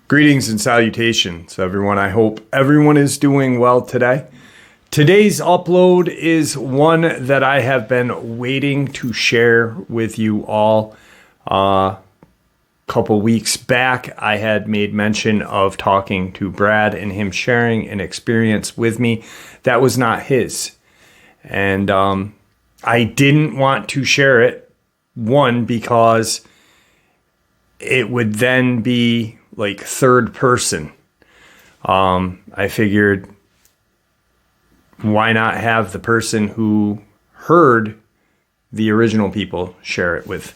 Greetings and salutations, everyone. I hope everyone is doing well today. Today's upload is one that I have been waiting to share with you all. A couple weeks back, I had made mention of talking to Brad and him sharing an experience with me that was not his. And I didn't want to share it, one, because it would then be like third person. I figured, why not have the person who heard the original people share it with?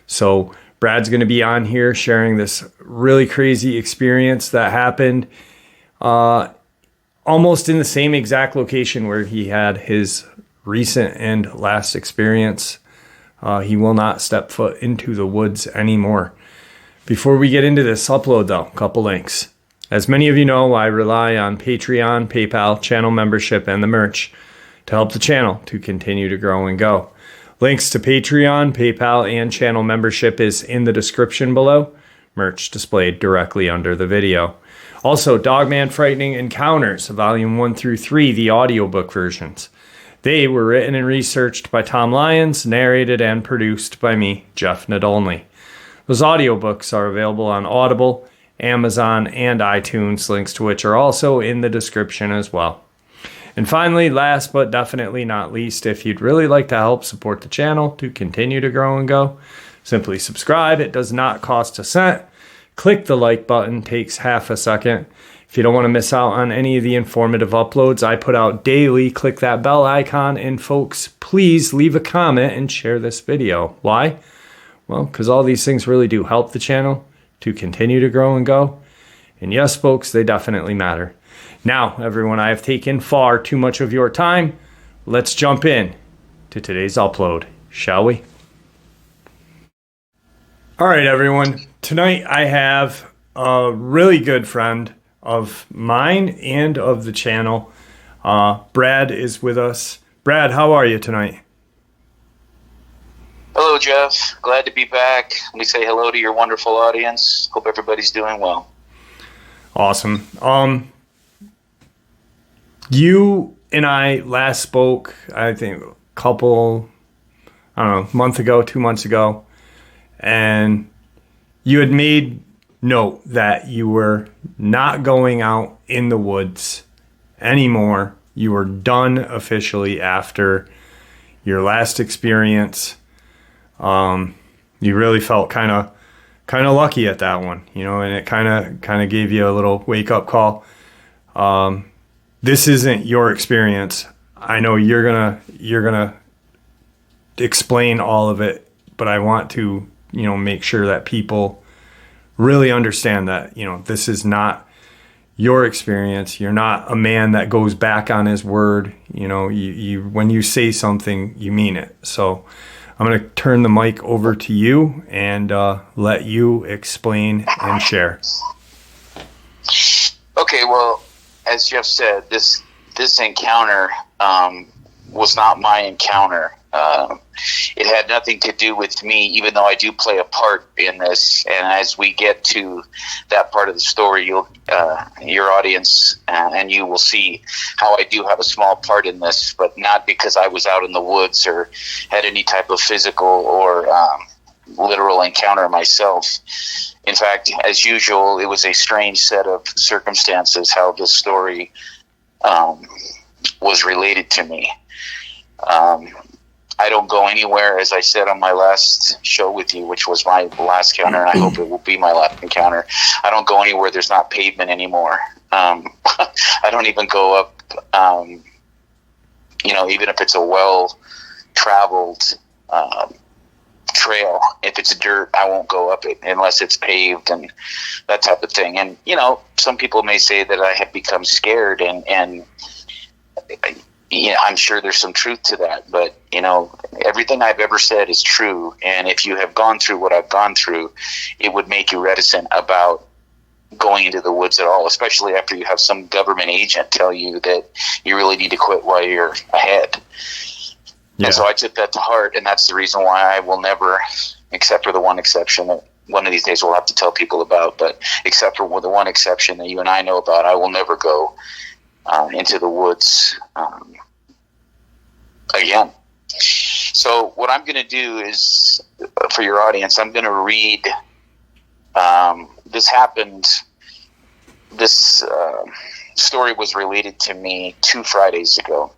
So Brad's going to be on here sharing this really crazy experience that happened almost in the same exact location where he had his recent and last experience. He will not step foot into the woods anymore. Before we get into this upload, though, a couple links. As many of you know, I rely on Patreon, PayPal, channel membership, and the merch to help the channel to continue to grow and go. Links to Patreon, PayPal, and channel membership is in the description below. Merch displayed directly under the video. Also, Dogman Frightening Encounters, Volume 1 through 3, the audiobook versions. They were written and researched by Tom Lyons, narrated and produced by me, Jeff Nadolny. Those audiobooks are available on Audible, Amazon, and iTunes, links to which are also in the description as well. And finally, last but definitely not least, if you'd really like to help support the channel to continue to grow and go, simply subscribe. It does not cost a cent. Click the like button, takes half a second. If you don't want to miss out on any of the informative uploads I put out daily, click that bell icon. And folks, please leave a comment and share this video. Why? Well, because all these things really do help the channel to continue to grow and go. And yes, folks, they definitely matter. Now, everyone, I have taken far too much of your time. Let's jump in to today's upload, shall we? All right, everyone. Tonight I have a really good friend of mine and of the channel. Brad is with us. Brad, how are you tonight? Hello, Jeff. Glad to be back. Let me say hello to your wonderful audience. Hope everybody's doing well. Awesome. You and I last spoke, I think, month ago, 2 months ago, and you had made note that you were not going out in the woods anymore. You were done officially after your last experience. You really felt kind of lucky at that one, and it kind of gave you a little wake up call. This isn't your experience. I know you're gonna explain all of it, but I want to, make sure that people really understand that, this is not your experience. You're not a man that goes back on his word. You when you say something, you mean it. So I'm going to turn the mic over to you and let you explain and share. Okay, well, as Jeff said, this encounter was not my encounter. It had nothing to do with me, even though I do play a part in this. And as we get to that part of the story, your audience and you will see how I do have a small part in this, but not because I was out in the woods or had any type of physical or literal encounter myself. In fact, as usual, it was a strange set of circumstances how this story was related to me. I don't go anywhere, as I said on my last show with you, which was my last encounter, and I hope it will be my last encounter. I don't go anywhere there's not pavement anymore. I don't even go up, even if it's a well-traveled trail. If it's dirt, I won't go up it unless it's paved and that type of thing. And, some people may say that I have become scared, and I'm sure there's some truth to that, but everything I've ever said is true. And if you have gone through what I've gone through, it would make you reticent about going into the woods at all, especially after you have some government agent tell you that you really need to quit while you're ahead. Yeah. And so I took that to heart, and that's the reason why I will never, except for the one exception that one of these days we'll have to tell people about, but except for the one exception that you and I know about, I will never go into the woods again. So what I'm going to do is, for your audience, I'm going to read, this happened, this story was related to me 2 Fridays ago.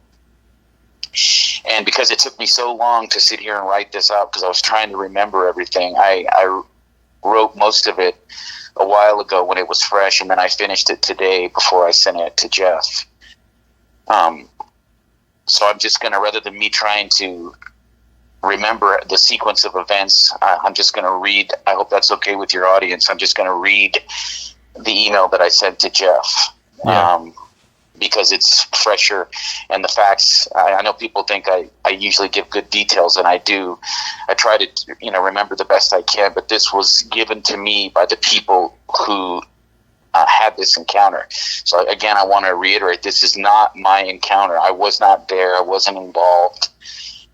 And because it took me so long to sit here and write this out, because I was trying to remember everything, I wrote most of it a while ago when it was fresh, and then I finished it today before I sent it to Jeff. So I'm just going to, rather than me trying to remember the sequence of events, I'm just going to read. I hope that's okay with your audience. I'm just going to read the email that I sent to Jeff. Yeah. Because it's fresher, and the facts, I know people think I usually give good details, and I do. I try to, remember the best I can, but this was given to me by the people who had this encounter. So again, I want to reiterate, this is not my encounter. I was not there. I wasn't involved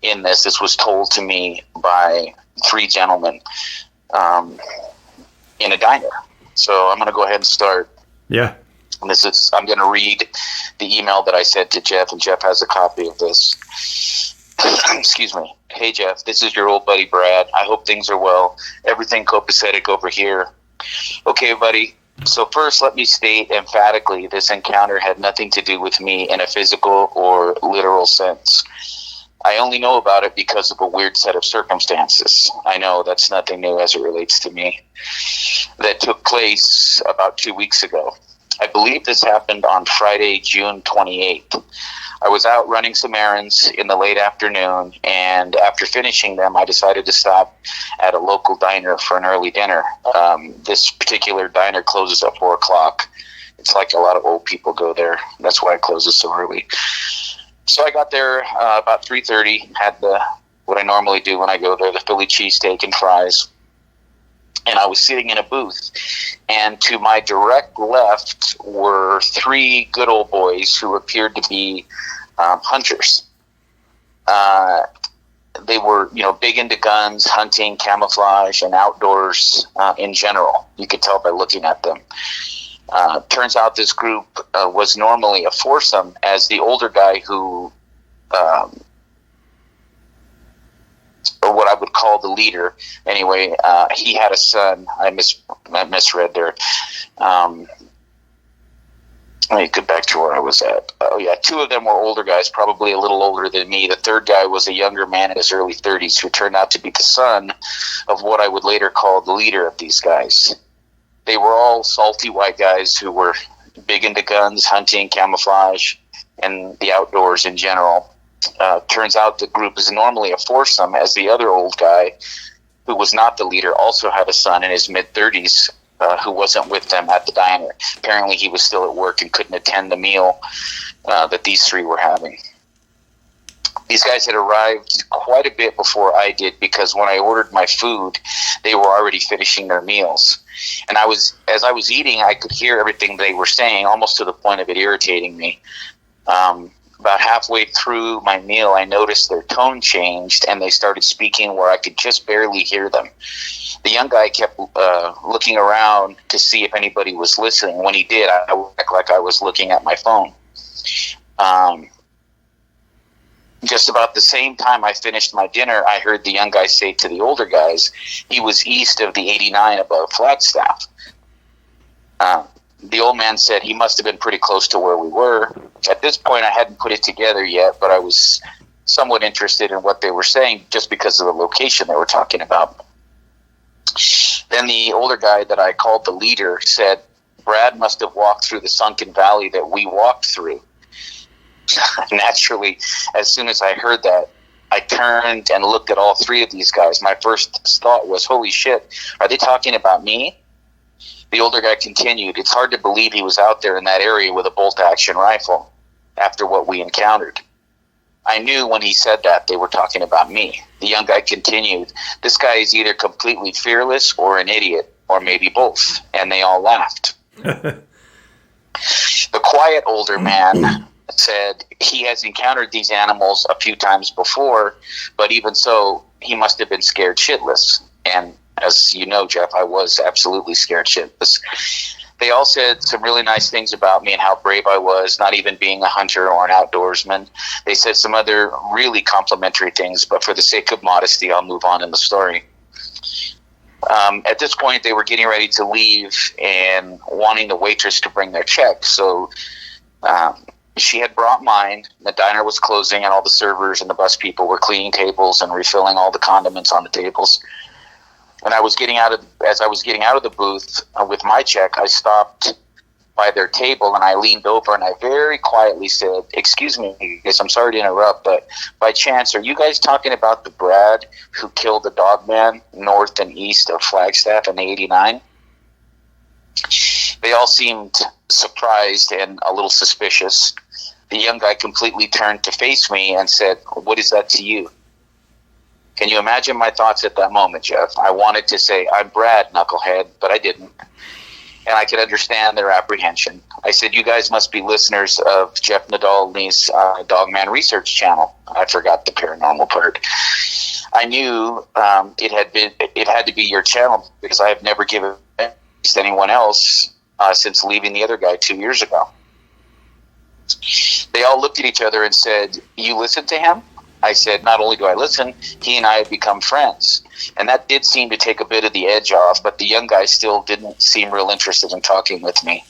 in this. This was told to me by 3 gentlemen in a diner. So I'm going to go ahead and start. Yeah. I'm going to read the email that I sent to Jeff, and Jeff has a copy of this. Excuse me. Hey, Jeff, this is your old buddy, Brad. I hope things are well. Everything copacetic over here. Okay, buddy. So first, let me state emphatically, this encounter had nothing to do with me in a physical or literal sense. I only know about it because of a weird set of circumstances. I know that's nothing new as it relates to me. That took place about 2 weeks ago. I believe this happened on Friday, June 28th. I was out running some errands in the late afternoon, and after finishing them, I decided to stop at a local diner for an early dinner. This particular diner closes at 4 o'clock. It's like a lot of old people go there. That's why it closes so early. So I got there about 3:30, had what I normally do when I go there, the Philly cheesesteak and fries. And I was sitting in a booth, and to my direct left were 3 good old boys who appeared to be hunters. They were, big into guns, hunting, camouflage, and outdoors in general. You could tell by looking at them. Turns out this group was normally a foursome, as the older guy who... or what I would call the leader. Anyway, he had a son. I misread there. Let me get back to where I was at. Oh, yeah, 2 of them were older guys, probably a little older than me. The third guy was a younger man in his early 30s who turned out to be the son of what I would later call the leader of these guys. They were all salty white guys who were big into guns, hunting, camouflage, and the outdoors in general. Turns out the group is normally a foursome, as the other old guy, who was not the leader, also had a son in his mid-30s who wasn't with them at the diner. Apparently he was still at work and couldn't attend the meal that these 3 were having. These guys had arrived quite a bit before I did, because when I ordered my food, they were already finishing their meals. And as I was eating, I could hear everything they were saying, almost to the point of it irritating me. About halfway through my meal, I noticed their tone changed, and they started speaking where I could just barely hear them. The young guy kept looking around to see if anybody was listening. When he did, I would act like I was looking at my phone. Just about the same time I finished my dinner, I heard the young guy say to the older guys, he was east of the 89 above Flagstaff. The old man said he must have been pretty close to where we were. At this point, I hadn't put it together yet, but I was somewhat interested in what they were saying just because of the location they were talking about. Then the older guy that I called the leader said, Brad must have walked through the sunken valley that we walked through. Naturally, as soon as I heard that, I turned and looked at all 3 of these guys. My first thought was, holy shit, are they talking about me? The older guy continued, it's hard to believe he was out there in that area with a bolt-action rifle after what we encountered. I knew when he said that they were talking about me. The young guy continued, this guy is either completely fearless or an idiot, or maybe both. And they all laughed. The quiet older man said he has encountered these animals a few times before, but even so, he must have been scared shitless. And as you know, Jeff, I was absolutely scared shitless. They all said some really nice things about me and how brave I was, not even being a hunter or an outdoorsman. They said some other really complimentary things, but for the sake of modesty, I'll move on in the story. At this point, they were getting ready to leave and wanting the waitress to bring their check. So she had brought mine. The diner was closing, and all the servers and the bus people were cleaning tables and refilling all the condiments on the tables. And as I was getting out of the booth with my check, I stopped by their table and I leaned over and I very quietly said, "Excuse me, guys, I'm sorry to interrupt, but by chance, are you guys talking about the Brad who killed the Dogman north and east of Flagstaff in '89? They all seemed surprised and a little suspicious. The young guy completely turned to face me and said, "What is that to you?" Can you imagine my thoughts at that moment, Jeff? I wanted to say, "I'm Brad, knucklehead," but I didn't. And I could understand their apprehension. I said, "You guys must be listeners of Jeff Nadolny's Dogman research channel." I forgot the paranormal part. I knew it had to be your channel because I have never given it to anyone else since leaving the other guy 2 years ago. They all looked at each other and said, "You listen to him?" I said, "Not only do I listen, he and I have become friends." And that did seem to take a bit of the edge off, but the young guy still didn't seem real interested in talking with me.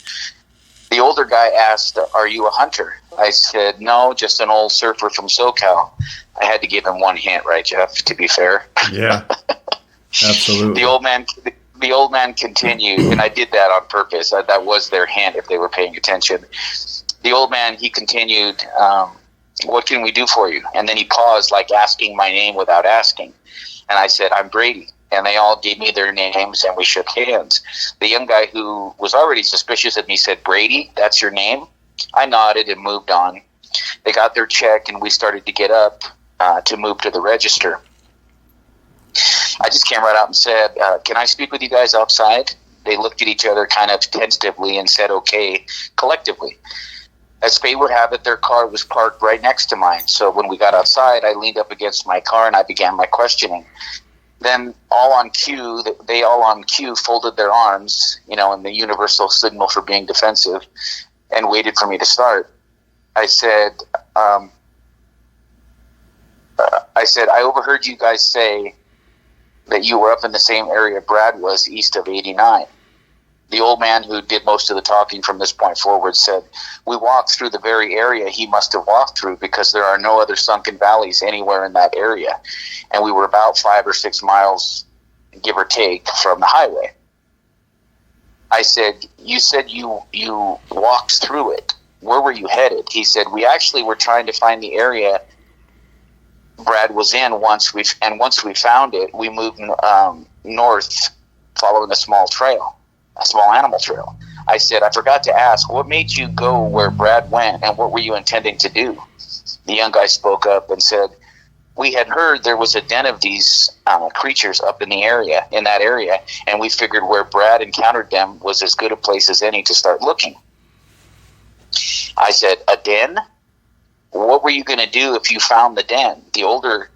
The older guy asked, "Are you a hunter?" I said, "No, just an old surfer from SoCal." I had to give him one hint, right, Jeff, to be fair? Yeah, absolutely. The old man continued, and I did that on purpose. That was their hint if they were paying attention. The old man, he continued, "What can we do for you?" And then he paused, like asking my name without asking. And I said, "I'm Brady." And they all gave me their names, and we shook hands. The young guy who was already suspicious of me said, "Brady, that's your name?" I nodded and moved on. They got their check, and we started to get up to move to the register. I just came right out and said, "Can I speak with you guys outside?" They looked at each other kind of tentatively and said, "Okay," collectively. As fate would have it, their car was parked right next to mine. So when we got outside, I leaned up against my car and I began my questioning. Then they all on cue folded their arms, in the universal signal for being defensive, and waited for me to start. I said, "I overheard you guys say that you were up in the same area Brad was east of 89. The old man who did most of the talking from this point forward said, "We walked through the very area he must have walked through because there are no other sunken valleys anywhere in that area. And we were about 5 or 6 miles, give or take, from the highway." I said, "You said you walked through it. Where were you headed?" He said, "We actually were trying to find the area Brad was in. Once we found it, we moved north following a small animal trail." I said, "I forgot to ask, what made you go where Brad went, and what were you intending to do?" The young guy spoke up and said, "We had heard there was a den of these creatures up in that area, and we figured where Brad encountered them was as good a place as any to start looking." I said, "A den? What were you going to do if you found the den?" The older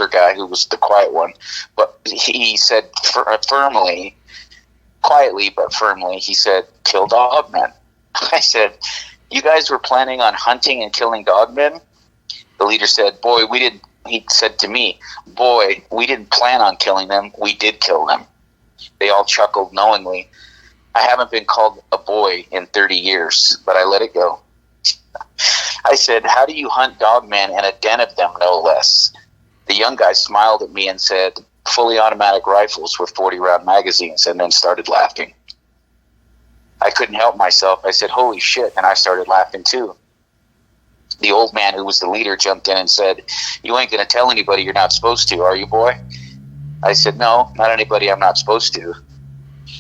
guy who was the quiet one, but he said quietly but firmly, he said, "Kill Dogman." I said, "You guys were planning on hunting and killing Dogmen?" The leader said, he said to me, "Boy, we didn't plan on killing them. We did kill them." They all chuckled knowingly. I haven't been called a boy in 30 years, but I let it go. I said, "How do you hunt dogmen and a den of them, no less?" The young guy smiled at me and said, "Fully automatic rifles with 40-round magazines," and then started laughing. I couldn't help myself. I said, "Holy shit," and I started laughing too. The old man who was the leader jumped in and said, "You ain't going to tell anybody you're not supposed to, are you, boy?" I said, "No, not anybody I'm not supposed to."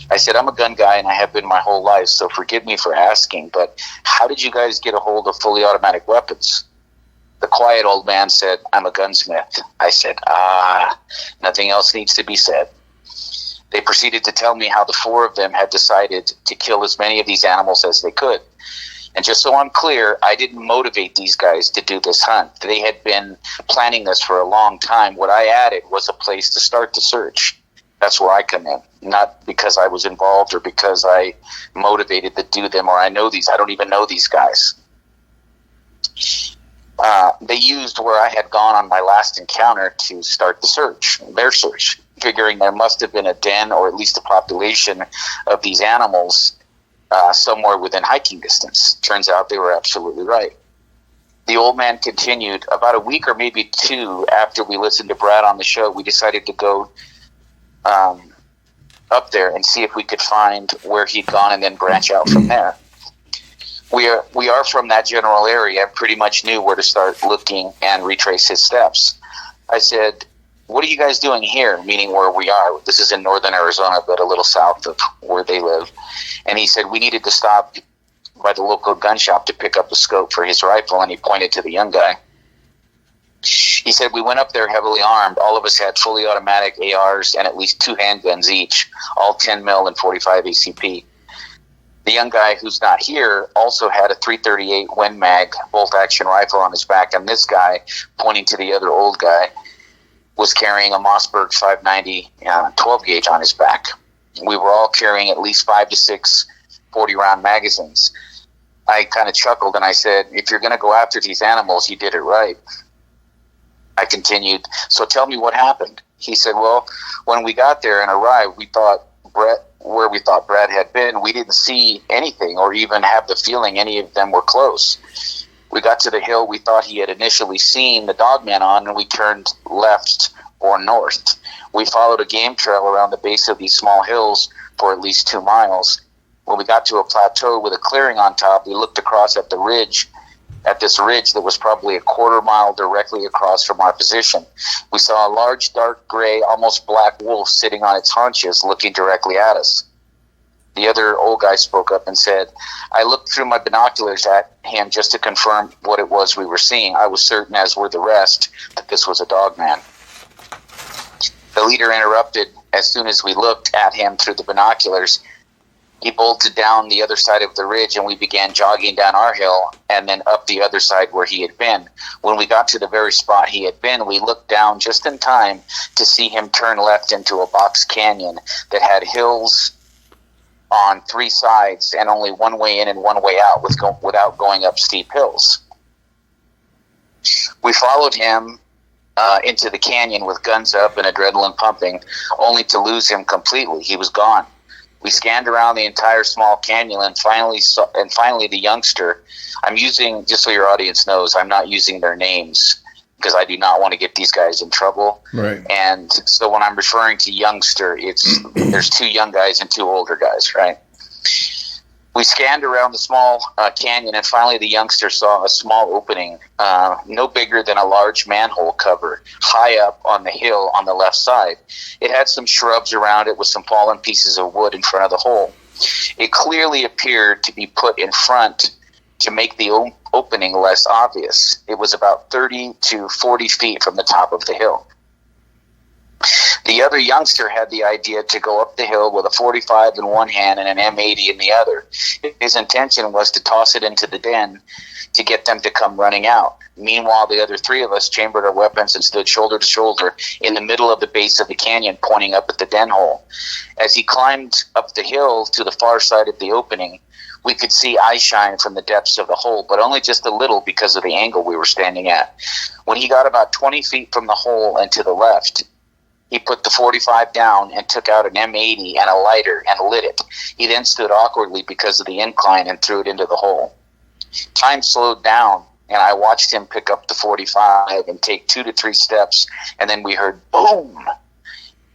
I said, "I'm a gun guy and I have been my whole life, so forgive me for asking, but how did you guys get a hold of fully automatic weapons?" The quiet old man said, "I'm a gunsmith." I said, nothing else needs to be said. They proceeded to tell me how the 4 of them had decided to kill as many of these animals as they could. And just so I'm clear, I didn't motivate these guys to do this hunt. They had been planning this for a long time. What I added was a place to start the search. That's where I come in, not because I was involved or because I motivated to do them, or I know these. I don't even know these guys. They used where I had gone on my last encounter to start the search, their search, figuring there must have been a den or at least a population of these animals somewhere within hiking distance. Turns out they were absolutely right. The old man continued. About a week or maybe two after we listened to Brad on the show, we decided to go up there and see if we could find where he'd gone and then branch out from there. We are from that general area and pretty much knew where to start looking and retrace his steps. I said, "What are you guys doing here?" Meaning where we are. This is in northern Arizona, but a little south of where they live. And he said we needed to stop by the local gun shop to pick up a scope for his rifle, and he pointed to the young guy. He said, "We went up there heavily armed. All of us had fully automatic ARs and at least 2 handguns each, all 10 mil and 45 ACP. The young guy who's not here also had a .338 Win Mag bolt-action rifle on his back, and this guy, pointing to the other old guy, was carrying a Mossberg 590 12-gauge on his back. We were all carrying at least 5 to 6 40-round magazines." I kind of chuckled and I said, "If you're going to go after these animals, you did it right." I continued, "So tell me what happened." He said, "Well, when we got there and arrived, where we thought Brad had been, we didn't see anything or even have the feeling any of them were close. We got to the hill we thought he had initially seen the Dogman on, and we turned left or north. We followed a game trail around the base of these small hills for at least 2 miles. When we got to a plateau with a clearing on top, we looked across at this ridge that was probably a quarter mile directly across from our position. We saw a large, dark gray, almost black wolf sitting on its haunches looking directly at us." The other old guy spoke up and said, "I looked through my binoculars at him just to confirm what it was we were seeing. I was certain, as were the rest, that this was a Dogman." The leader interrupted as soon as we looked at him through the binoculars. He bolted down the other side of the ridge, and we began jogging down our hill and then up the other side where he had been. When we got to the very spot he had been, we looked down just in time to see him turn left into a box canyon that had hills on 3 sides and only one way in and one way out without going up steep hills. We followed him into the canyon with guns up and adrenaline pumping, only to lose him completely. He was gone. We scanned around the entire small canyon and finally the youngster. I'm using, just so your audience knows, I'm not using their names because I do not want to get these guys in trouble. Right. And so when I'm referring to youngster, there's 2 young guys and 2 older guys, right? We scanned around the small canyon, and finally the youngster saw a small opening, no bigger than a large manhole cover, high up on the hill on the left side. It had some shrubs around it with some fallen pieces of wood in front of the hole. It clearly appeared to be put in front to make the opening less obvious. It was about 30 to 40 feet from the top of the hill. The other youngster had the idea to go up the hill with a .45 in one hand and an M80 in the other. His intention was to toss it into the den to get them to come running out. Meanwhile, the other 3 of us chambered our weapons and stood shoulder to shoulder in the middle of the base of the canyon, pointing up at the den hole. As he climbed up the hill to the far side of the opening, we could see eye shine from the depths of the hole, but only just a little because of the angle we were standing at. When he got about 20 feet from the hole and to the left, he put the .45 down and took out an M80 and a lighter and lit it. He then stood awkwardly because of the incline and threw it into the hole. Time slowed down, and I watched him pick up the .45 and take 2 to 3 steps, and then we heard boom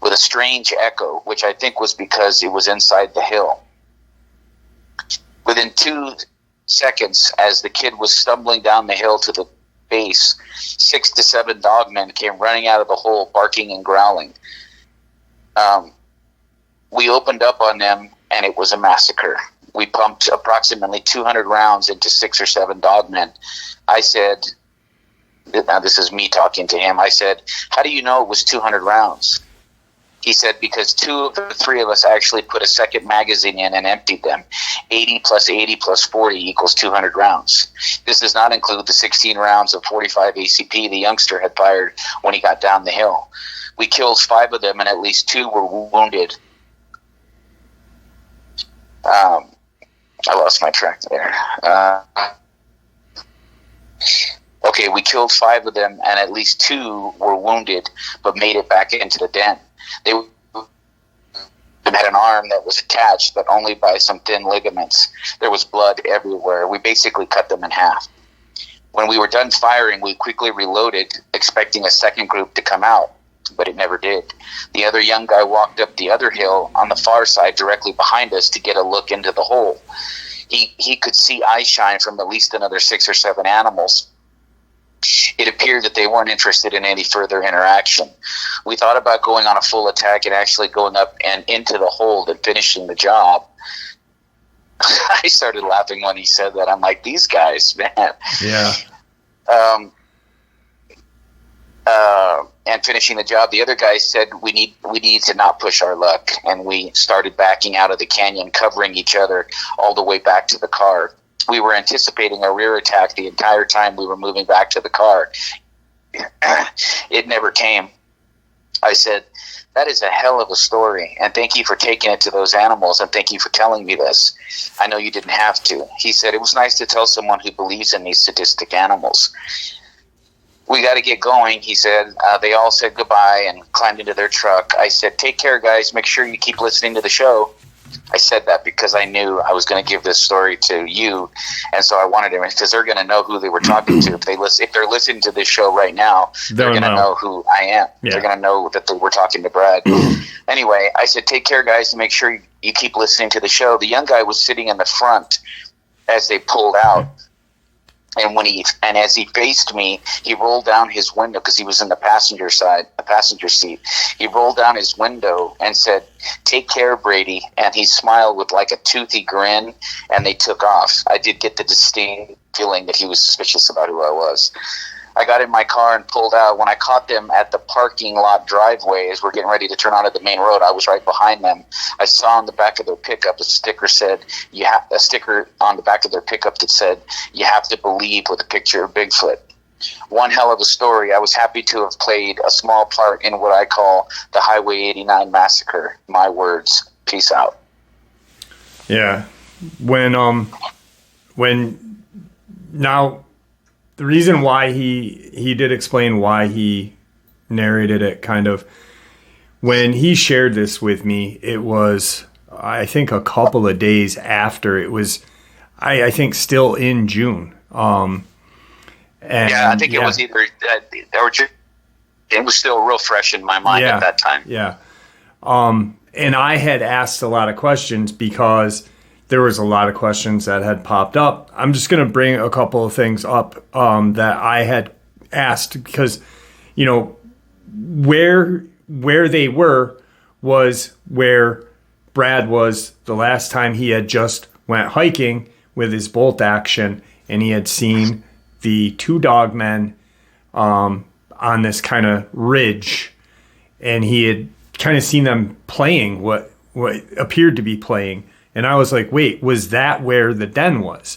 with a strange echo, which I think was because it was inside the hill. Within 2 seconds, as the kid was stumbling down the hill to the base, 6 to 7 dogmen came running out of the hole, barking and growling. We opened up on them, and it was a massacre. We pumped approximately 200 rounds into 6 or 7 dogmen. I said, now this is me talking to him, I said, "How do you know it was 200 rounds?" He said because 2 of the 3 of us actually put a second magazine in and emptied them. 80 plus 80 plus 40 equals 200 rounds. This does not include the 16 rounds of 45 ACP the youngster had fired when he got down the hill. We killed 5 of them, and at least 2 were wounded. I lost my track there. Okay, we killed 5 of them, and at least 2 were wounded, but made it back into the den. They had an arm that was attached, but only by some thin ligaments. There was blood everywhere. We basically cut them in half. When we were done firing, we quickly reloaded, expecting a second group to come out, but it never did. The other young guy walked up the other hill on the far side directly behind us to get a look into the hole. He could see eye shine from at least another 6 or 7 animals. It appeared that they weren't interested in any further interaction. We thought about going on a full attack and actually going up and into the hold and finishing the job. I started laughing when he said that. I'm like, these guys, man. Yeah. And finishing the job, the other guy said we need to not push our luck, and we started backing out of the canyon, covering each other all the way back to the car. We were anticipating a rear attack the entire time we were moving back to the car. It never came. I said, that is a hell of a story, and thank you for taking it to those animals, and thank you for telling me this. I know you didn't have to. He said, it was nice to tell someone who believes in these sadistic animals. We got to get going, he said. They all said goodbye and climbed into their truck. I said, take care, guys. Make sure you keep listening to the show. I said that because I knew I was going to give this story to you, and so I wanted them, because they're going to know who they were talking to. If they're listening to this show right now, they're going to know who I am. Yeah. They're going to know that they were talking to Brad. Anyway, I said, take care, guys, and make sure you keep listening to the show. The young guy was sitting in the front as they pulled out. And as he faced me, he rolled down his window, because he was in the passenger seat. He rolled down his window and said, take care, Brady. And he smiled with like a toothy grin, and they took off. I did get the distinct feeling that he was suspicious about who I was. I got in my car and pulled out. When I caught them at the parking lot driveway as we're getting ready to turn onto the main road, I was right behind them. I saw on the back of their pickup a sticker on the back of their pickup that said, you have to believe, with a picture of Bigfoot. One hell of a story. I was happy to have played a small part in what I call the Highway 89 massacre. My words. Peace out. Yeah. Now, the reason why he did explain why he narrated it, kind of, when he shared this with me, it was, I think, a couple of days after. It was, I think, still in June. And, yeah, I think it was either it was still real fresh in my mind at that time. Yeah. And I had asked a lot of questions because there was a lot of questions that had popped up. I'm just going to bring a couple of things up that I had asked, because, you know, where they were was where Brad was the last time he had just went hiking with his bolt action, and he had seen the 2 dogmen on this kind of ridge, and he had kind of seen them playing what appeared to be playing. And I was like, wait, was that where the den was?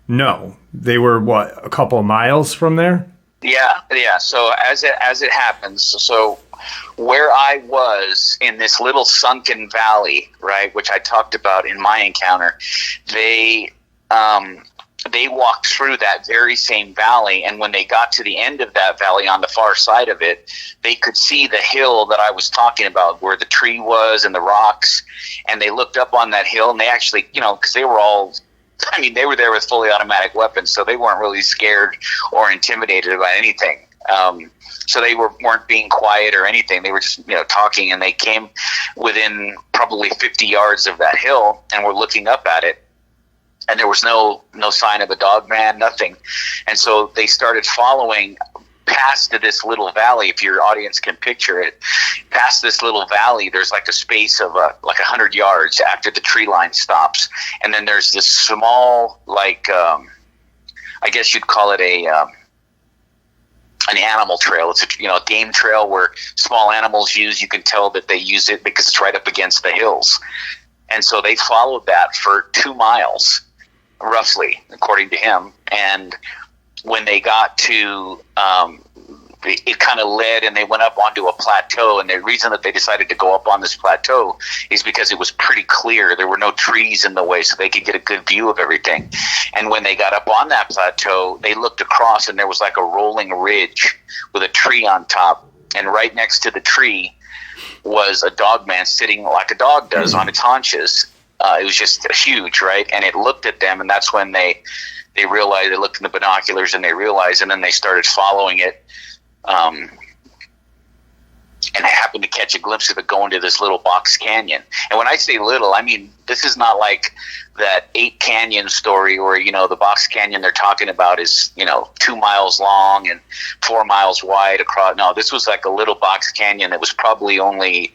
No, they were, a couple of miles from there? Yeah. So as it happens, so where I was in this little sunken valley, right, which I talked about in my encounter, they walked through that very same valley, and when they got to the end of that valley on the far side of it, they could see the hill that I was talking about, where the tree was and the rocks, and they looked up on that hill, and they actually, because they were there with fully automatic weapons, so they weren't really scared or intimidated by anything. So they weren't being quiet or anything. They were just, talking, and they came within probably 50 yards of that hill and were looking up at it. And there was no sign of a dog man, nothing. And so they started following past this little valley. If your audience can picture it, past this little valley, there's like a space of like 100 yards after the tree line stops. And then there's this small, I guess you'd call it a an animal trail. It's a game trail where small animals use. You can tell that they use it because it's right up against the hills. And so they followed that for 2 miles, roughly, according to him. And when they got to, it kind of led, and they went up onto a plateau. And the reason that they decided to go up on this plateau is because it was pretty clear. There were no trees in the way, so they could get a good view of everything. And when they got up on that plateau, they looked across, and there was like a rolling ridge with a tree on top. And right next to the tree was a Dogman sitting like a dog does on its haunches. It was just huge, right? And it looked at them, and that's when they realized. They looked in the binoculars, and they realized, and then they started following it. And happened to catch a glimpse of it going to this little box canyon. And when I say little, I mean, this is not like that 8 Canyon story where, the box canyon they're talking about is, 2 miles long and 4 miles wide across. No, this was like a little box canyon that was probably only,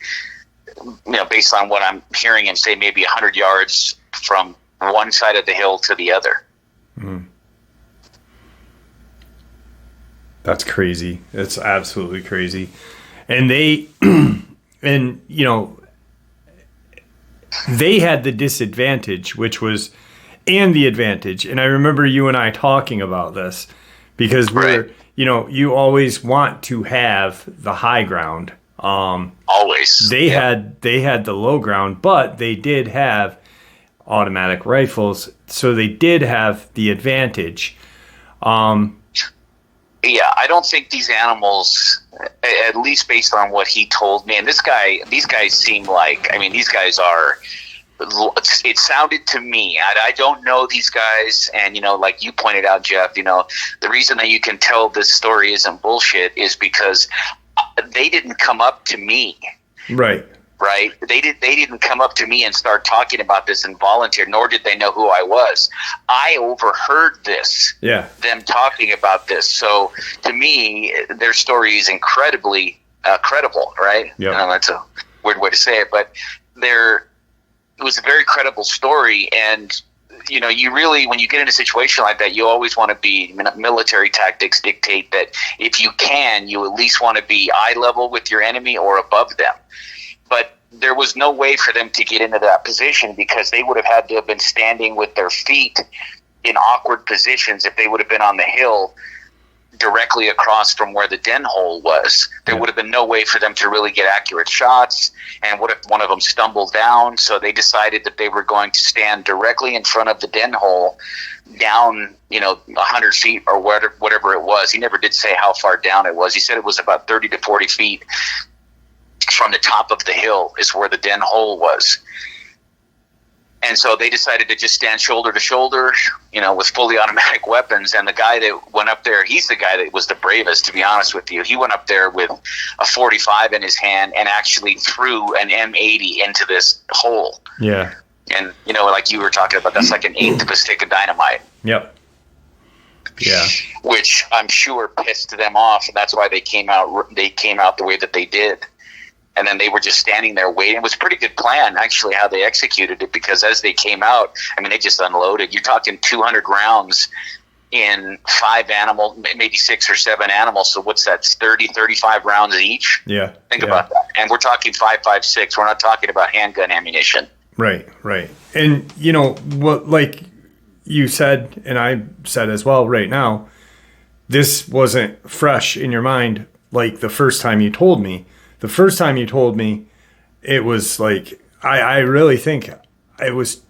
based on what I'm hearing him say, maybe 100 yards from one side of the hill to the other. Mm. That's crazy. It's absolutely crazy. And they had the disadvantage, and the advantage. And I remember you and I talking about this because you always want to have the high ground. Always. They had the low ground, but they did have automatic rifles, so they did have the advantage. Yeah, I don't think these animals, at least based on what he told me, and these guys seem like, these guys are, it sounded to me, I don't know these guys, and, like you pointed out, Jeff, the reason that you can tell this story isn't bullshit is because they didn't come up to me. Right. Right? They didn't come up to me and start talking about this and volunteer, nor did they know who I was. I overheard this. Yeah. Them talking about this. So to me, their story is incredibly credible, right? Yeah. That's a weird way to say it, but it was a very credible story. And you really, when you get in a situation like that, you always want to be, military tactics dictate that if you can, you at least want to be eye level with your enemy or above them. But there was no way for them to get into that position because they would have had to have been standing with their feet in awkward positions if they would have been on the hill directly across from where the den hole was. There would have been no way for them to really get accurate shots. And what if one of them stumbled down? So they decided that they were going to stand directly in front of the den hole down, 100 feet or whatever it was. He never did say how far down it was. He said it was about 30 to 40 feet from the top of the hill is where the den hole was. And so they decided to just stand shoulder to shoulder, with fully automatic weapons. And the guy that went up there, he's the guy that was the bravest, to be honest with you. He went up there with a 45 in his hand and actually threw an M80 into this hole. Yeah. And, like you were talking about, that's like an eighth of a stick of dynamite. Yep. Yeah. Which I'm sure pissed them off. And that's why they came out the way that they did. And then they were just standing there waiting. It was a pretty good plan, actually, how they executed it, because as they came out, they just unloaded. You're talking 200 rounds in 5 animals, maybe 6 or 7 animals. So what's that, 30, 35 rounds each? Yeah. Think about that. And we're talking 5.56. We're not talking about handgun ammunition. Right. And, what, like you said, and I said as well right now, this wasn't fresh in your mind like the first time you told me. The first time you told me, it was like, I really think it was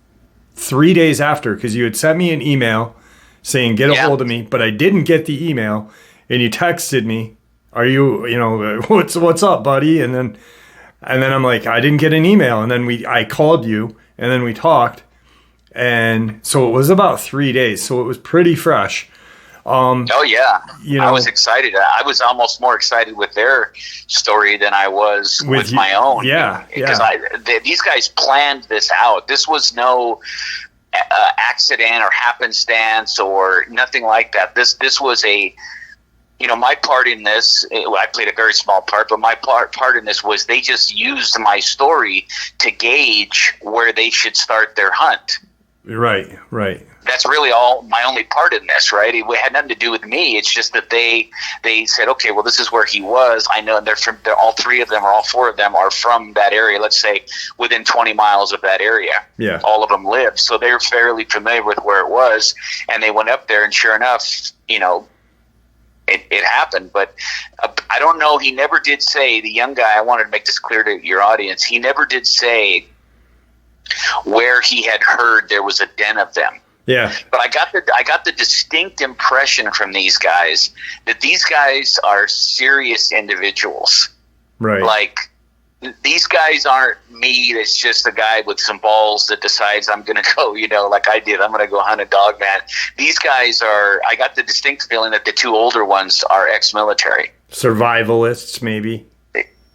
3 days after, because you had sent me an email saying, get a hold of me, but I didn't get the email, and you texted me, are you, what's up, buddy? And then I'm like, I didn't get an email. And then I called you, and then we talked. And so it was about 3 days. So it was pretty fresh. Oh yeah, I was excited. I was almost more excited with their story than I was with my own. Yeah, because these guys planned this out. This was no accident or happenstance or nothing like that. This was a, my part in this. I played a very small part, but my part in this was they just used my story to gauge where they should start their hunt. Right, right. That's really all my only part in this, right? It had nothing to do with me. It's just that they said, okay, well, this is where he was. I know they're all three of them or all four of them are from that area. Let's say within 20 miles of that area. Yeah. All of them live. So they're fairly familiar with where it was. And they went up there, and sure enough, it happened. But I don't know. He never did say, the young guy, I wanted to make this clear to your audience, he never did say where he had heard there was a den of them. Yeah. But I got the distinct impression from these guys that these guys are serious individuals. Right. Like, these guys aren't me that's just a guy with some balls that decides I'm going to go, like I did. I'm going to go hunt a Dogman. These guys I got the distinct feeling that the two older ones are ex-military. Survivalists, maybe.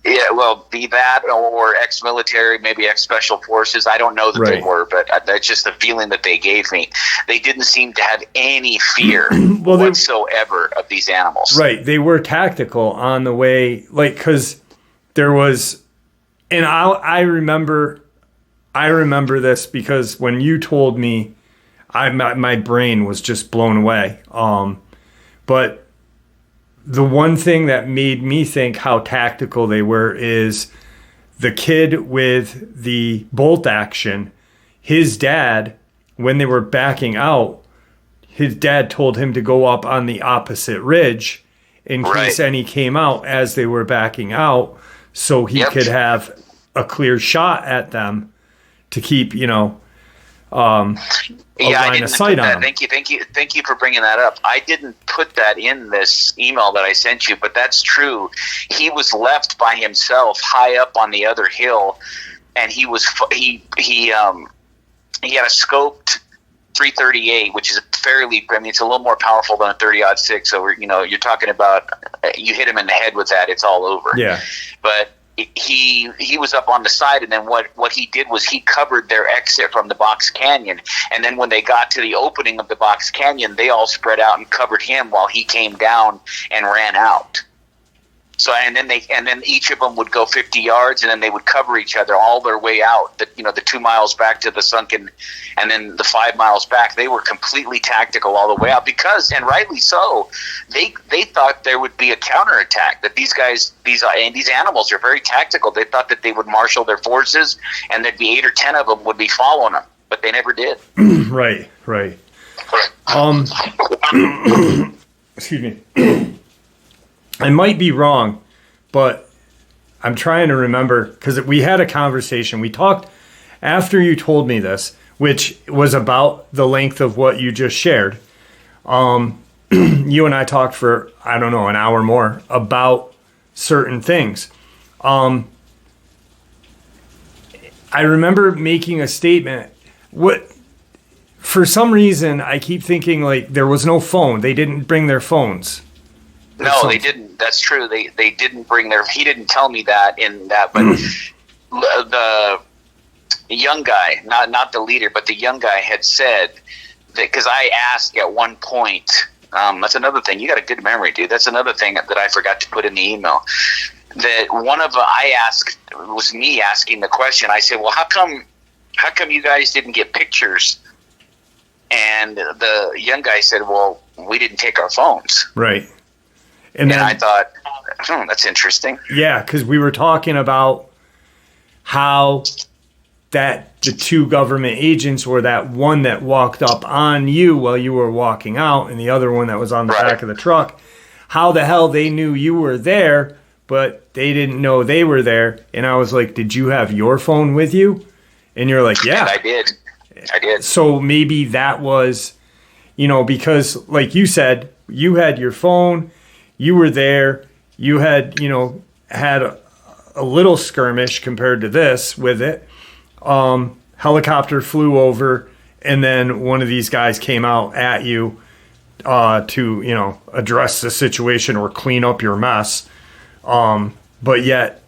Yeah, well, be that or ex-military, maybe ex-special forces. I don't know that they were, but that's just the feeling that they gave me. They didn't seem to have any fear whatsoever of these animals. Right. They were tactical on the way, because there was, and I remember this because when you told me, my brain was just blown away. But the one thing that made me think how tactical they were is the kid with the bolt action. His dad, when they were backing out, his dad told him to go up on the opposite ridge in case any came out as they were backing out, so he could have a clear shot at them to keep, line of sight on them. Thank you for bringing that up. I didn't put that in this email that I sent you, but that's true. He was left by himself high up on the other hill, and he had a scoped 338, which is it's a little more powerful than a 30-06. So you're talking about, you hit him in the head with that, it's all over. Yeah. But he was up on the side, and then what he did was he covered their exit from the box canyon, and then when they got to the opening of the box canyon, they all spread out and covered him while he came down and ran out. So and then each of them would go 50 yards, and then they would cover each other all their way out. The 2 miles back to the sunken, and then the 5 miles back. They were completely tactical all the way out because, and rightly so, they thought there would be a counterattack. That these guys, these animals are very tactical. They thought that they would marshal their forces, and there'd be 8 or 10 of them would be following them, but they never did. Right. Excuse me. I might be wrong, but I'm trying to remember because we had a conversation. We talked after you told me this, which was about the length of what you just shared. You and I talked for, I don't know, an hour more about certain things. I remember making a statement. For some reason, I keep thinking like there was no phone. They didn't bring their phones. No, they didn't. That's true. They didn't bring he didn't tell me that in that, but the young guy, not the leader, but the young guy had said that, because I asked at one point, that's another thing. You got a good memory, dude. That's another thing that I forgot to put in the email. That was me asking the question. I said, well, how come you guys didn't get pictures? And the young guy said, well, we didn't take our phones. Right. And then I thought, that's interesting. Yeah, because we were talking about how that the two government agents were that one that walked up on you while you were walking out and the other one that was on the back of the truck. How the hell they knew you were there, but they didn't know they were there. And I was like, did you have your phone with you? And you're like, yeah. And I did. So maybe that was, because like you said, you had your phone. You were there. You had, had a little skirmish compared to this with it. Helicopter flew over, and then one of these guys came out at you to, address the situation or clean up your mess. But yet,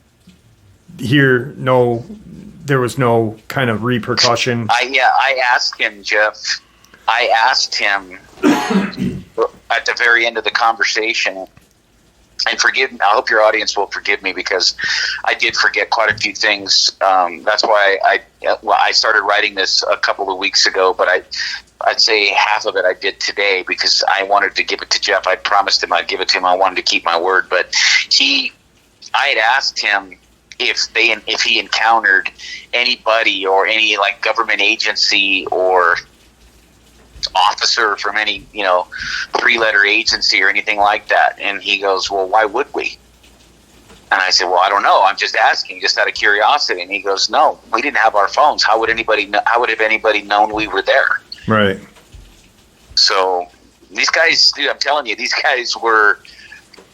here, there was no kind of repercussion. I asked him, Jeff. I asked him at the very end of the conversation. and I hope your audience will forgive me because I did forget quite a few things. That's why I started writing this a couple of weeks ago, but I'd say half of it I did today because I wanted to give it to Jeff. I promised him I'd give it to him. I wanted to keep my word, but I had asked him if he encountered anybody or any like government agency or officer from any 3-letter agency or anything like that, and he goes, well, why would we? And I said, well, I don't know, I'm just asking, just out of curiosity. And he goes, no, we didn't have our phones. How would have anybody known we were there? Right. So these guys, dude, I'm telling you, these guys were,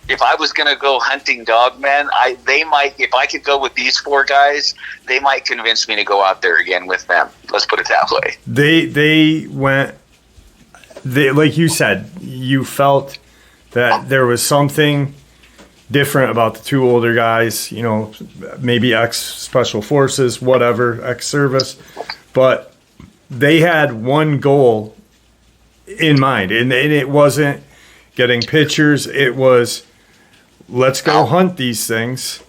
if I was going to go hunting Dogman, they might, if I could go with these 4 guys, they might convince me to go out there again with them. Let's put it that way. They went, like you said, you felt that there was something different about the 2 older guys, maybe ex-special forces, whatever, ex-service, but they had one goal in mind, and it wasn't getting pictures. It was, let's go hunt these things.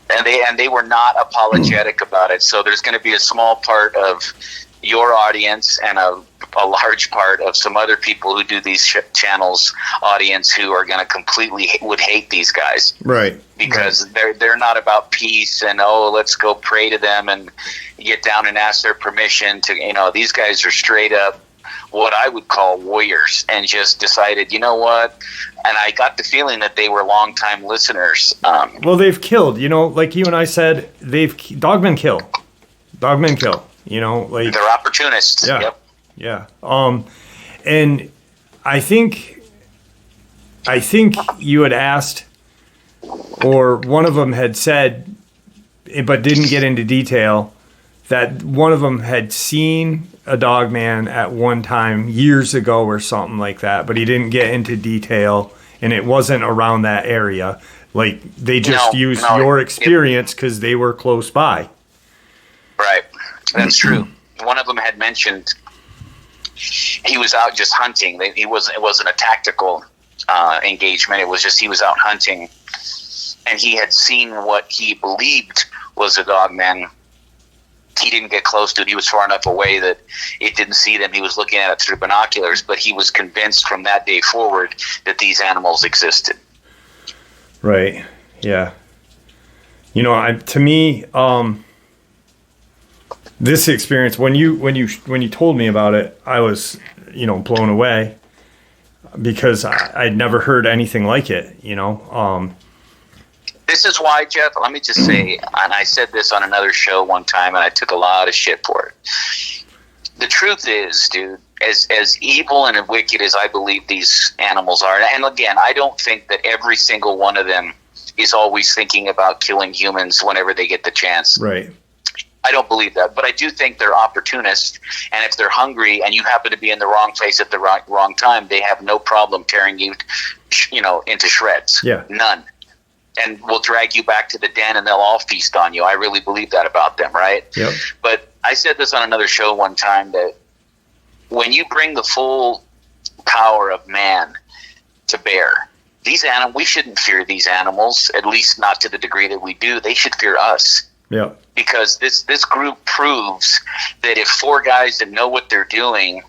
And they were not apologetic about it. So there's going to be a small part of your audience and a large part of some other people who do these channels audience who are going to completely would hate these guys, right? Because they're not about peace and let's go pray to them and get down and ask their permission to these guys are straight up what I would call warriors and just decided, you know what? And I got the feeling that they were longtime listeners. Well, they've killed, like you and I said, Dogman kill. Like they're opportunists. Yeah. Yep. Yeah. And I think you had asked, or one of them had said, but didn't get into detail, that one of them had seen a Dogman at one time years ago or something like that, but he didn't get into detail, and it wasn't around that area. Like they just used your experience because they were close by. Right. That's true. One of them had mentioned he was out just hunting. It wasn't a tactical engagement. It was just he was out hunting, and he had seen what he believed was a Dogman. He didn't get close to it. He was far enough away that it didn't see them. He was looking at it through binoculars, but he was convinced from that day forward that these animals existed. Right. Yeah. To me, this experience, when you told me about it, I was, blown away because I'd never heard anything like it, This is why, Jeff, let me just say, and I said this on another show one time, and I took a lot of shit for it. The truth is, dude, as evil and wicked as I believe these animals are, and again, I don't think that every single one of them is always thinking about killing humans whenever they get the chance. Right. I don't believe that, but I do think they're opportunists, and if they're hungry and you happen to be in the wrong place at the wrong time, they have no problem tearing you, into shreds. Yeah. None. And will drag you back to the den, and they'll all feast on you. I really believe that about them, right? Yep. But I said this on another show one time, that when you bring the full power of man to bear, these animals, we shouldn't fear these animals, at least not to the degree that we do. They should fear us. Yeah. Because this group proves that if 4 guys that know what they're doing,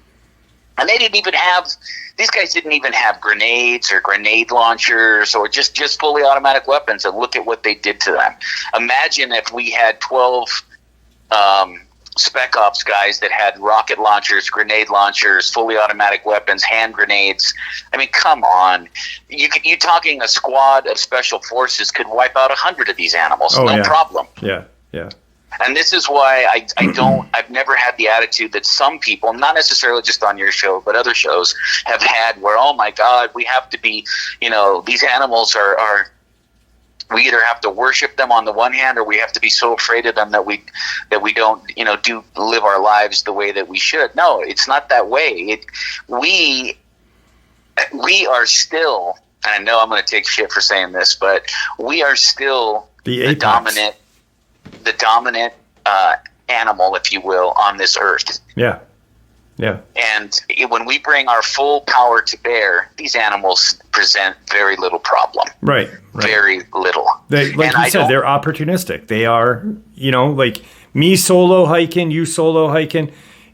and these guys didn't even have grenades or grenade launchers or just fully automatic weapons, and look at what they did to them. Imagine if we had 12 Spec Ops guys that had rocket launchers, grenade launchers, fully automatic weapons, hand grenades. I mean, come on. You talking a squad of special forces could wipe out 100 of these animals. No problem. Yeah, yeah. And this is why I've never had the attitude that some people, not necessarily just on your show, but other shows have had where, oh my God, we have to be, these animals are we either have to worship them on the one hand, or we have to be so afraid of them that we don't, do live our lives the way that we should. No, it's not that way. We are still, and I know I'm going to take shit for saying this, but we are still the dominant animal, if you will, on this earth. Yeah. Yeah. And when we bring our full power to bear, these animals present very little problem. Right. Very little. They, like you said, they're opportunistic. They are, like me solo hiking, you solo hiking,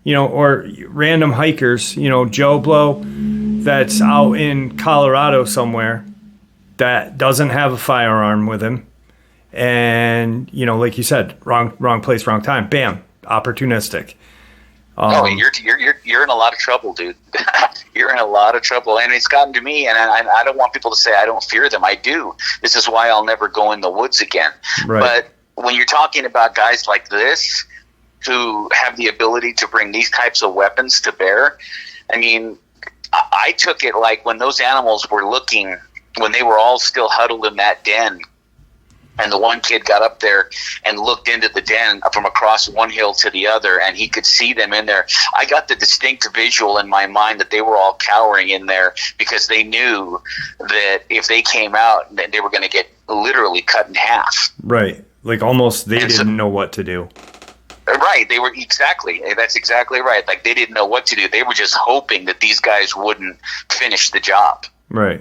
or random hikers, Joe Blow that's out in Colorado somewhere that doesn't have a firearm with him. And, like you said, wrong place, wrong time. Bam, opportunistic. You're in a lot of trouble, dude. You're in a lot of trouble, and it's gotten to me. And I don't want people to say I don't fear them. I do. This is why I'll never go in the woods again. Right. But when you're talking about guys like this who have the ability to bring these types of weapons to bear, I mean, I took it like when those animals were looking, when they were all still huddled in that den. And the one kid got up there and looked into the den from across one hill to the other, and he could see them in there. I got the distinct visual in my mind that they were all cowering in there because they knew that if they came out, they were going to get literally cut in half. Right. Like almost they didn't know what to do. Right. They were exactly. That's exactly right. Like they didn't know what to do. They were just hoping that these guys wouldn't finish the job. Right.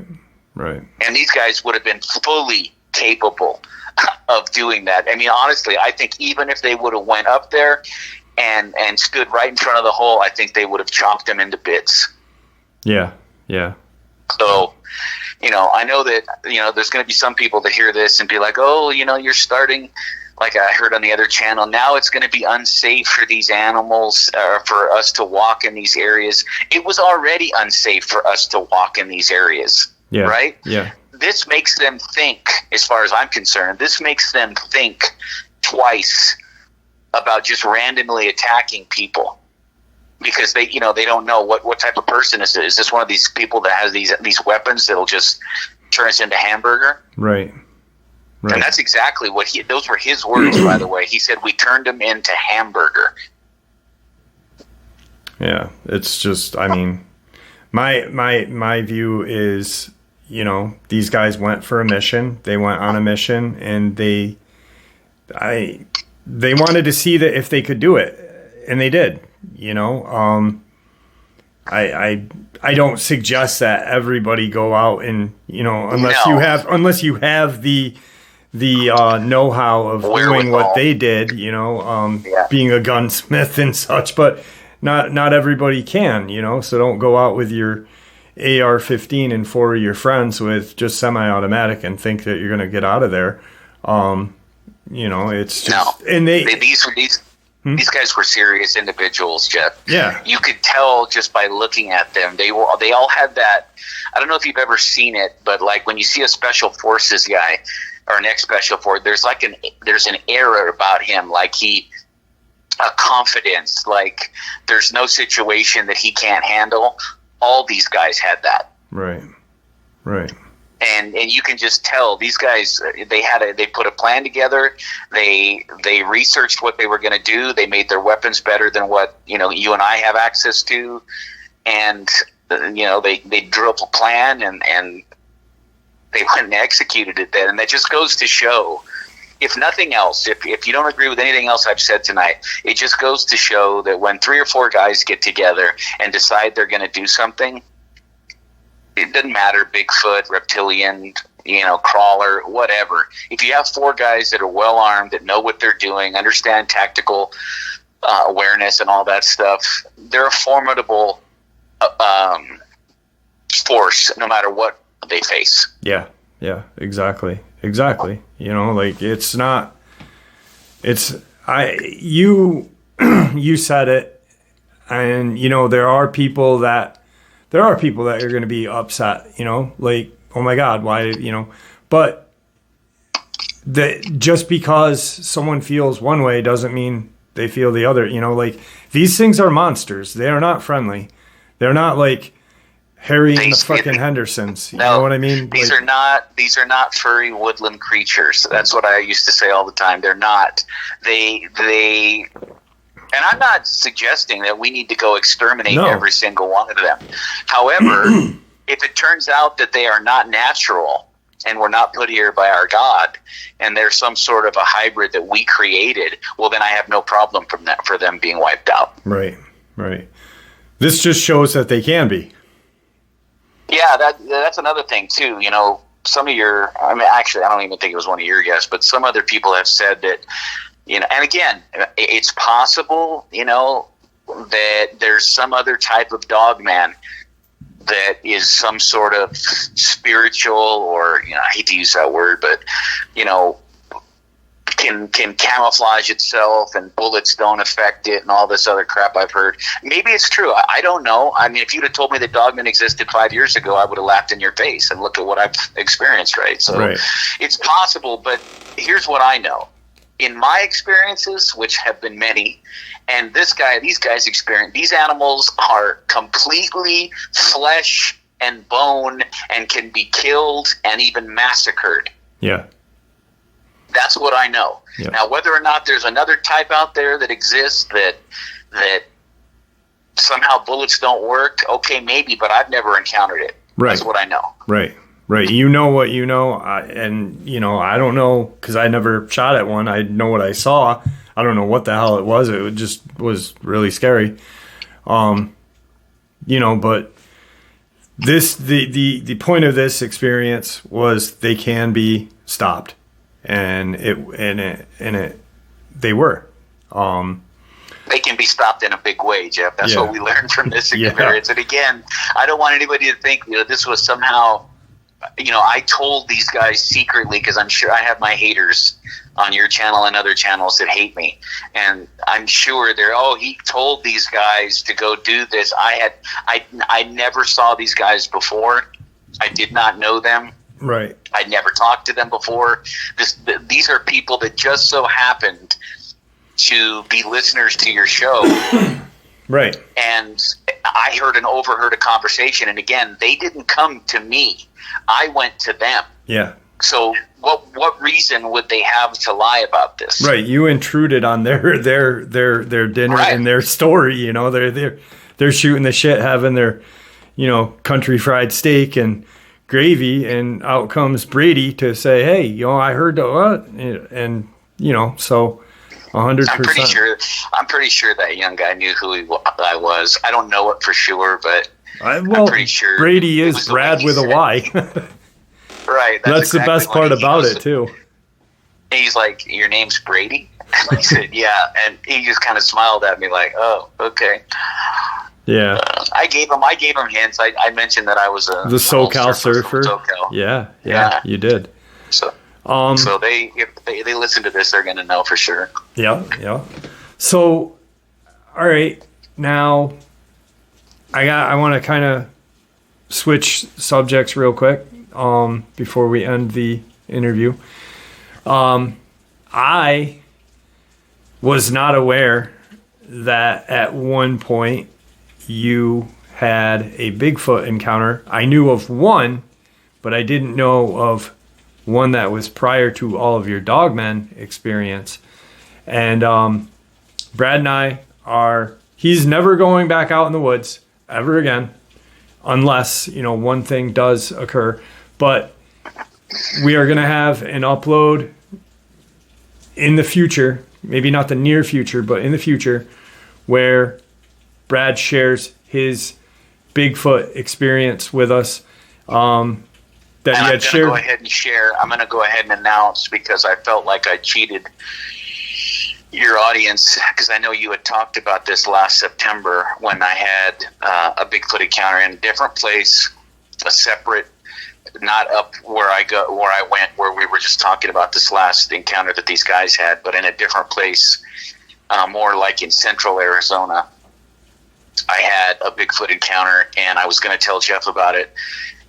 And these guys would have been fully capable of doing that. I mean, honestly, I think even if they would have went up there and stood right in front of the hole, I think they would have chopped them into bits. Yeah. So, I know that, there's going to be some people that hear this and be like, oh, you're starting, like I heard on the other channel, now it's going to be unsafe for these animals, for us to walk in these areas. It was already unsafe for us to walk in these areas. Yeah. Right? Yeah. This makes them think, as far as I'm concerned, this makes them think twice about just randomly attacking people because they don't know what type of person this is. Is this one of these people that has these weapons that'll just turn us into hamburger? Right. And that's exactly what those were his words, by the way. He said, we turned him into hamburger. Yeah. It's just, I mean, my view is, these guys went for a mission. They went on a mission, and they wanted to see that if they could do it, and they did. I don't suggest that everybody go out and unless you have the know-how of doing what they did. Being a gunsmith and such, but not everybody can. So don't go out with your AR-15 and 4 of your friends with just semi-automatic and think that you're going to get out of there. It's just... No. And these guys were serious individuals, Jeff. Yeah. You could tell just by looking at them. They all had that... I don't know if you've ever seen it, but like when you see a special forces guy or an ex-special force, there's an aura about him, like a confidence, like there's no situation that he can't handle. All these guys had that. Right. And you can just tell these guys, they put a plan together. They researched what they were going to do. They made their weapons better than what, you and I have access to. And, they drew up a plan and they went and executed it then. And that just goes to show, if nothing else, if you don't agree with anything else I've said tonight, it just goes to show that when 3 or 4 guys get together and decide they're going to do something, it doesn't matter, Bigfoot, reptilian, crawler, whatever. If you have 4 guys that are well armed, that know what they're doing, understand tactical awareness and all that stuff, they're a formidable force no matter what they face. Yeah, exactly. You you said it, and there are people that are going to be upset, like, oh my God, why, but just because someone feels one way doesn't mean they feel the other, like these things are monsters. They are not friendly. They're not like Harry and the fucking Hendersons. You know what I mean? These are not furry woodland creatures. That's what I used to say all the time. They're not. They and I'm not suggesting that we need to go exterminate every single one of them. However, if it turns out that they are not natural and were not put here by our God, and they're some sort of a hybrid that we created, well, then I have no problem for them being wiped out. Right. This just shows that they can be. Yeah, that's another thing too. You know, some of your, I mean, actually, I don't even think it was one of your guests, but some other people have said that, you know, and again, it's possible, you know, that there's some other type of dogman that is some sort of spiritual, or, you know, I hate to use that word, but, you know, can camouflage itself and bullets don't affect it and all this other crap I've heard. Maybe it's true. I don't know. I mean, if you'd have told me that Dogman existed 5 years ago, I would have laughed in your face, and look at what I've experienced, right? So It's possible, but here's what I know. In my experiences, which have been many, and these guys experience, these animals are completely flesh and bone and can be killed and even massacred. Yeah. That's what I know. Yeah. Now, whether or not there's another type out there that exists that somehow bullets don't work, okay, maybe, but I've never encountered it. Right. That's what I know. Right. You know what you know, and, you know, I don't know, because I never shot at one. I know what I saw. I don't know what the hell it was. It just was really scary. You know, but the point of this experience was they can be stopped. And they were. They can be stopped in a big way, Jeff. That's what we learned from this experience. And again, I don't want anybody to think, you know, this was somehow, you know, I told these guys secretly, because I'm sure I have my haters on your channel and other channels that hate me, and I'm sure he told these guys to go do this. I never saw these guys before. I did not know them. Right. I'd never talked to them before. These are people that just so happened to be listeners to your show. Right. And I overheard a conversation. And again, they didn't come to me. I went to them. Yeah. So what reason would they have to lie about this? Right. You intruded on their dinner and their story. You know, they're shooting the shit, having their, you know, country fried steak and gravy, and out comes Brady to say, hey, you know, I heard what, and, you know, so 100%. I'm pretty sure that young guy knew who I was. I don't know it for sure, but I'm pretty sure Brady is Brad with a Y. Right. That's exactly the best part about it too. He's like, your name's Brady? I said, yeah, and he just kind of smiled at me like, oh, okay. Yeah, I gave him hints. I mentioned that I was the SoCal surfer. SoCal. Yeah, you did. So if they listen to this, they're gonna know for sure. Yeah. So, all right, now I want to kind of switch subjects real quick before we end the interview. I was not aware that at one point you had a Bigfoot encounter. I knew of one, but I didn't know of one that was prior to all of your Dogman experience. And Brad and I he's never going back out in the woods ever again, unless, you know, one thing does occur. But we are going to have an upload in the future, maybe not the near future, but in the future, where Brad shares his Bigfoot experience with us. That he had shared. I'm going to go ahead and announce, because I felt like I cheated your audience, because I know you had talked about this last September when I had a Bigfoot encounter in a different place, a separate, not up where I went, where we were just talking about this last encounter that these guys had, but in a different place, more like in central Arizona. I had a Bigfoot encounter, and I was going to tell Jeff about it.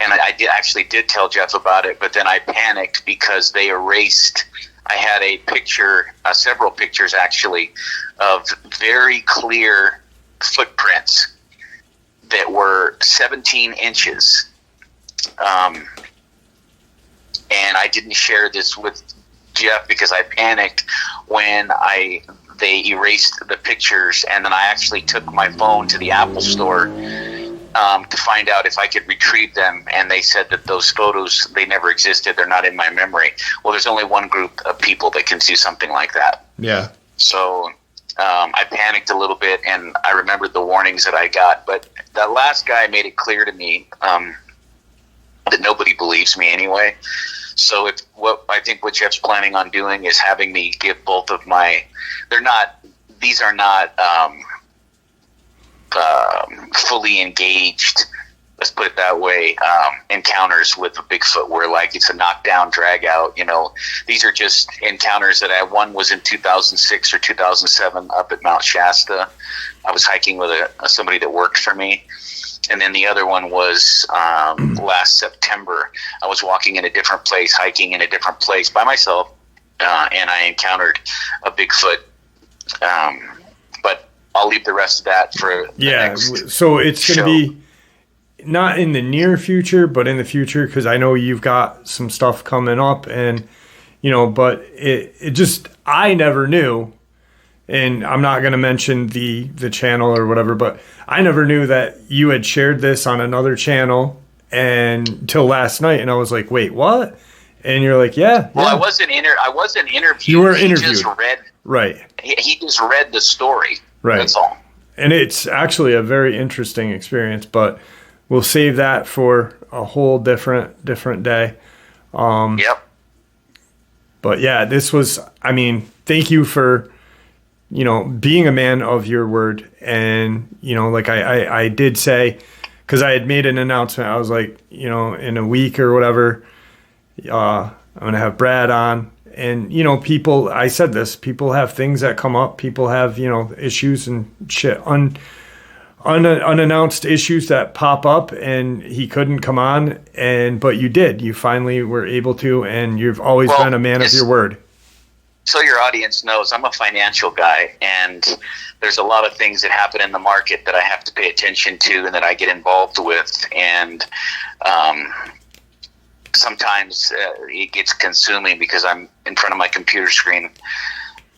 And I did tell Jeff about it, but then I panicked because they erased. I had a picture, several pictures actually, of very clear footprints that were 17 inches. And I didn't share this with Jeff because I panicked when they erased the pictures, and then I actually took my phone to the Apple store to find out if I could retrieve them, and they said that those photos, they never existed, they're not in my memory. Well, there's only one group of people that can do something like that. Yeah. So I panicked a little bit, and I remembered the warnings that I got. But that last guy made it clear to me that nobody believes me anyway. So I think what Jeff's planning on doing is having me give both of my. These are not fully engaged. Let's put it that way. Encounters with a Bigfoot where like it's a knockdown, drag out. These are just encounters that one was in 2006 or 2007 up at Mount Shasta. I was hiking with somebody that worked for me. And then the other one was last September. I was walking in a different place, hiking in a different place by myself, and I encountered a Bigfoot. But I'll leave the rest of that for the next so it's going to show. be not in the near future, but in the future, because I know you've got some stuff coming up, and but it just, I never knew, and I'm not going to mention the channel or whatever, but I never knew that you had shared this on another channel and till last night, and I was like, wait, what? And you're like, yeah. Well, I wasn't interviewed. You were interviewed. He just read, right. He just read the story. Right. That's all. And it's actually a very interesting experience, but we'll save that for a whole different day. Yep. But yeah, this was, thank you for, being a man of your word. And, like I did say, because I had made an announcement, I was like, in a week or whatever, I'm going to have Brad on. And, people, I said this, people have things that come up. People have, issues and shit, unannounced issues that pop up, and he couldn't come on. But you did. You finally were able to, and you've always been a man of your word. So your audience knows I'm a financial guy, and there's a lot of things that happen in the market that I have to pay attention to and that I get involved with. And sometimes it gets consuming because I'm in front of my computer screen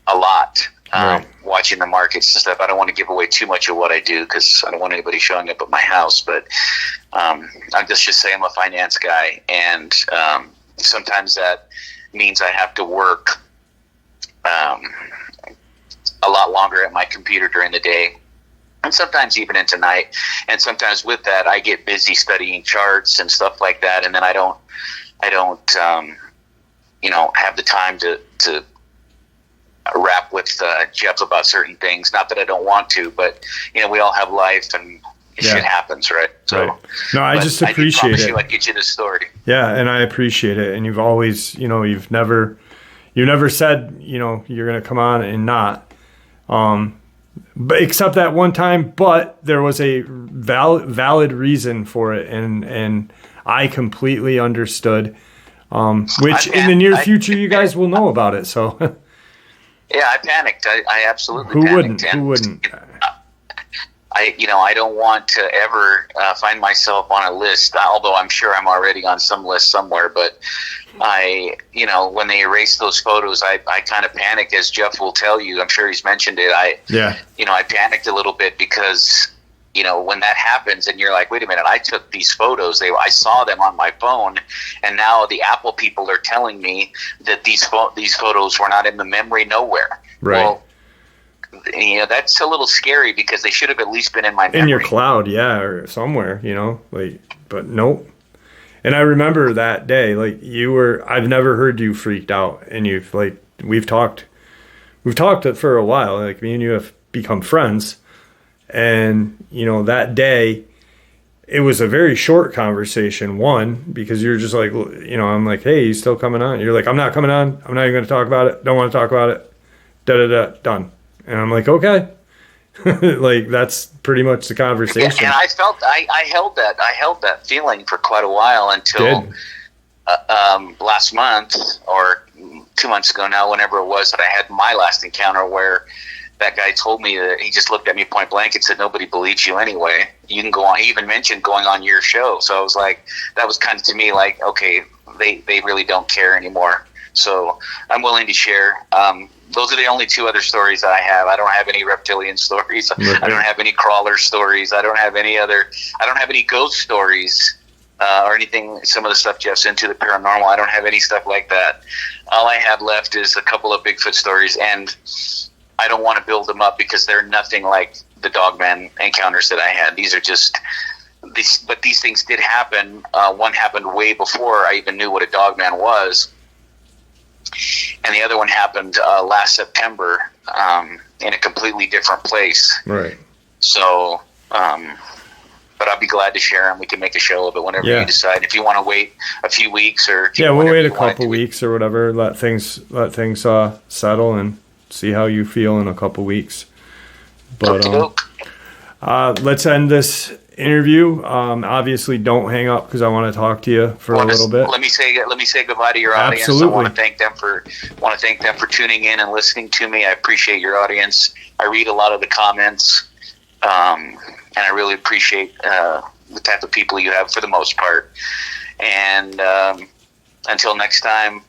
a lot, right. Watching the markets and stuff. I don't want to give away too much of what I do because I don't want anybody showing up at my house. But I'll just say I'm a finance guy, and sometimes that means I have to work a lot longer at my computer during the day, and sometimes even into night. And sometimes with that, I get busy studying charts and stuff like that, and then I don't have the time to rap with Jeff about certain things. Not that I don't want to, but we all have life, and shit happens, right? So, right. No, I just appreciate it. I'd get you the story. Yeah, and I appreciate it. And you've always, you've never said, you're going to come on and not, but except that one time. But there was a valid reason for it, and I completely understood. Which in the near future, you guys will know about it. So. Yeah, I panicked. I absolutely Who panicked. Who wouldn't? I don't want to ever find myself on a list, although I'm sure I'm already on some list somewhere. But when they erased those photos, I kind of panicked, as Jeff will tell you. I'm sure he's mentioned it. I panicked a little bit because, when that happens and you're like, wait a minute, I took these photos. I saw them on my phone, and now the Apple people are telling me that these photos were not in the memory nowhere. Right. Well, that's a little scary because they should have at least been in my memory. In your cloud, yeah, or somewhere, but nope. And I remember that day, I've never heard you freaked out, and we've talked for a while, me and you have become friends. And, that day, it was a very short conversation, because you're just like, I'm like, hey, you still coming on? You're like, I'm not coming on. I'm not even going to talk about it. Don't want to talk about it. Done. And I'm like, okay. That's pretty much the conversation. And I felt, I held that feeling for quite a while until last month or 2 months ago now, whenever it was that I had my last encounter where that guy told me that he just looked at me point blank and said, nobody believes you anyway. You can go on. He even mentioned going on your show. So I was like, that was kind of to me like, okay, they really don't care anymore. So I'm willing to share. Those are the only two other stories that I have. I don't have any reptilian stories. Okay. I don't have any crawler stories. I don't have any ghost stories or anything. Some of the stuff Jeff's into, the paranormal, I don't have any stuff like that. All I have left is a couple of Bigfoot stories. And I don't want to build them up because they're nothing like the Dogman encounters that I had. These are just but these things did happen. One happened way before I even knew what a Dogman was, and the other one happened last September in a completely different place. Right. So, but I'll be glad to share them. We can make a show of it whenever you decide. If you want to wait a few weeks, or we'll wait a couple weeks or whatever. Let things settle and see how you feel in a couple weeks. But let's end this interview. Obviously, don't hang up because I want to talk to you for a little bit. Let me say goodbye to your audience. Absolutely. I want to thank them for tuning in and listening to me. I appreciate your audience. I read a lot of the comments, and I really appreciate the type of people you have for the most part. And until next time,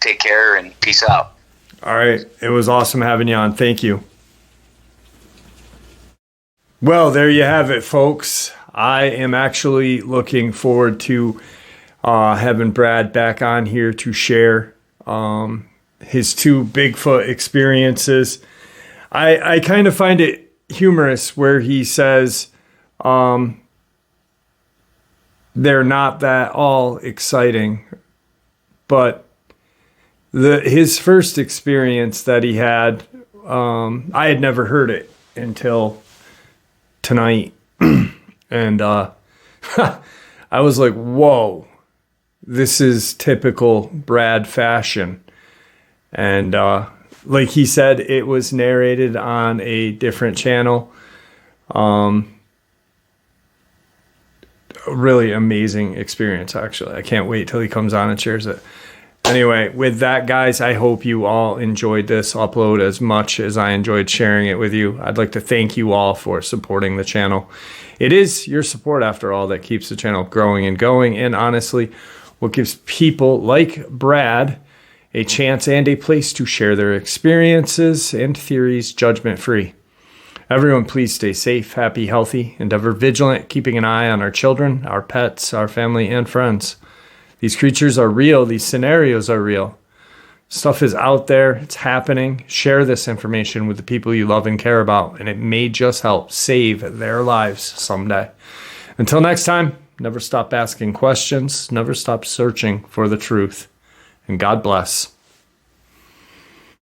take care and peace out. All right. It was awesome having you on. Thank you. Well, there you have it, folks. I am actually looking forward to having Brad back on here to share his 2 Bigfoot experiences. I kind of find it humorous where he says they're not that all exciting, but his first experience that he had, I had never heard it until tonight. And I was like, whoa, this is typical Brad fashion. And like he said, it was narrated on a different channel. Really amazing experience, actually. I can't wait till he comes on and shares it. Anyway, with that, guys, I hope you all enjoyed this upload as much as I enjoyed sharing it with you. I'd like to thank you all for supporting the channel. It is your support, after all, that keeps the channel growing and going, and honestly, what gives people like Brad a chance and a place to share their experiences and theories judgment-free. Everyone, please stay safe, happy, healthy, and ever vigilant, keeping an eye on our children, our pets, our family, and friends. These creatures are real. These scenarios are real. Stuff is out there. It's happening. Share this information with the people you love and care about, and it may just help save their lives someday. Until next time, never stop asking questions. Never stop searching for the truth. And God bless.